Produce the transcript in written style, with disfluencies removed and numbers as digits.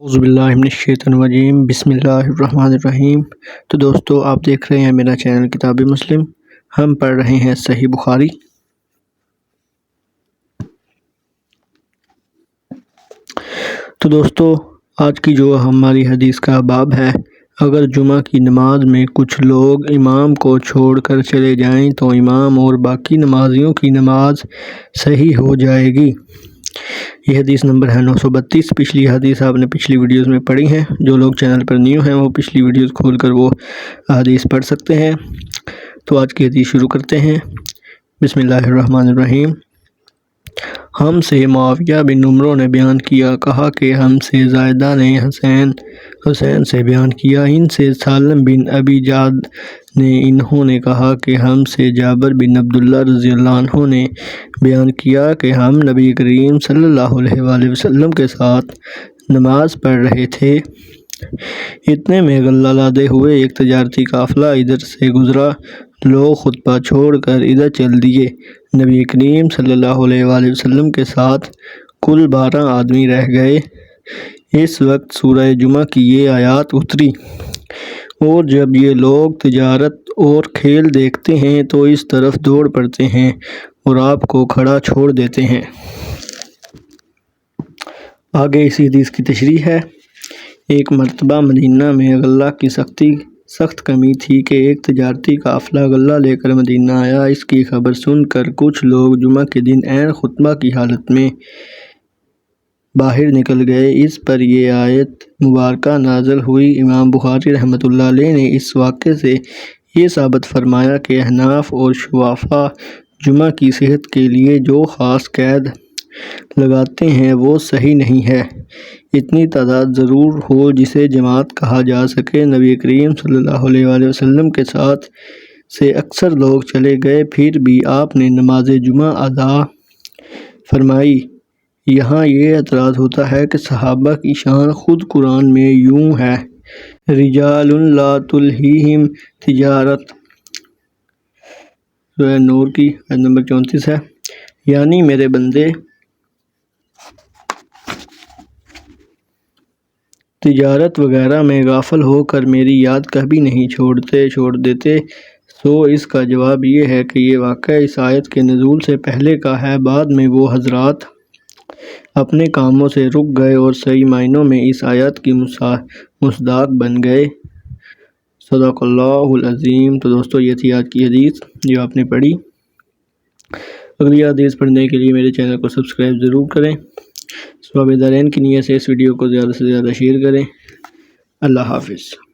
اعوذ باللہ من الشیطان الرجیم بسم اللہ الرحمن الرحیم۔ تو دوستو آپ دیکھ رہے ہیں میرا چینل کتاب مسلم۔ ہم پڑھ رہے ہیں صحیح بخاری۔ تو دوستو آج کی جو ہماری حدیث کا باب ہے، اگر جمعہ کی نماز میں کچھ لوگ امام کو چھوڑ کر چلے جائیں تو امام اور باقی نمازیوں کی نماز صحیح ہو جائے گی۔ یہ حدیث نمبر ہے 932۔ پچھلی حدیث آپ نے پچھلی ویڈیوز میں پڑھی ہیں۔ جو لوگ چینل پر نیو ہیں وہ پچھلی ویڈیوز کھول کر وہ حدیث پڑھ سکتے ہیں۔ تو آج کی حدیث شروع کرتے ہیں۔ بسم اللہ الرحمن الرحیم۔ ہم سے معاویہ بن عمرو نے بیان کیا، کہا کہ ہم سے زائدہ نے حسین سے بیان کیا، ان سے سالم بن ابی جعد نے، انہوں نے کہا کہ ہم سے جابر بن عبداللہ رضی اللہ عنہ نے بیان کیا کہ ہم نبی کریم صلی اللہ علیہ وآلہ وسلم کے ساتھ نماز پڑھ رہے تھے، اتنے میں غلہ لادے ہوئے ایک تجارتی قافلہ ادھر سے گزرا، لوگ خطبہ چھوڑ کر ادھر چل دیے، نبی کریم صلی اللہ علیہ وآلہ وسلم کے ساتھ کل 12 آدمی رہ گئے۔ اس وقت سورہ جمعہ کی یہ آیات اتری، اور جب یہ لوگ تجارت اور کھیل دیکھتے ہیں تو اس طرف دوڑ پڑتے ہیں اور آپ کو کھڑا چھوڑ دیتے ہیں۔ آگے اسی حدیث کی تشریح ہے۔ ایک مرتبہ مدینہ میں غلہ کی سخت کمی تھی کہ ایک تجارتی قافلہ غلہ لے کر مدینہ آیا۔ اس کی خبر سن کر کچھ لوگ جمعہ کے دن عین خطبہ کی حالت میں باہر نکل گئے۔ اس پر یہ آیت مبارکہ نازل ہوئی۔ امام بخاری رحمۃ اللہ علیہ نے اس واقعے سے یہ ثابت فرمایا کہ احناف اور شوافیہ جمعہ کی صحت کے لیے جو خاص قید لگاتے ہیں وہ صحیح نہیں ہے۔ اتنی تعداد ضرور ہو جسے جماعت کہا جا سکے۔ نبی کریم صلی اللہ علیہ وآلہ وسلم کے ساتھ سے اکثر لوگ چلے گئے، پھر بھی آپ نے نماز جمعہ ادا فرمائی۔ یہاں یہ اعتراض ہوتا ہے کہ صحابہ کی شان خود قرآن میں یوں ہے، رجال لا تلہیہم تجارت، سورہ نور کی آیت نمبر 34 ہے، یعنی میرے بندے تجارت وغیرہ میں غافل ہو کر میری یاد کبھی نہیں چھوڑ دیتے۔ سو اس کا جواب یہ ہے کہ یہ واقعہ اس آیت کے نزول سے پہلے کا ہے، بعد میں وہ حضرات اپنے کاموں سے رک گئے اور صحیح معنوں میں اس آیت کی مصداق بن گئے۔ صدق اللہ العظیم۔ تو دوستو یہ تھی آج کی حدیث جو آپ نے پڑھی۔ اگلی حدیث پڑھنے کے لیے میرے چینل کو سبسکرائب ضرور کریں۔ ثواب دارین کی نیت سے اس ویڈیو کو زیادہ سے زیادہ شیئر کریں۔ اللہ حافظ۔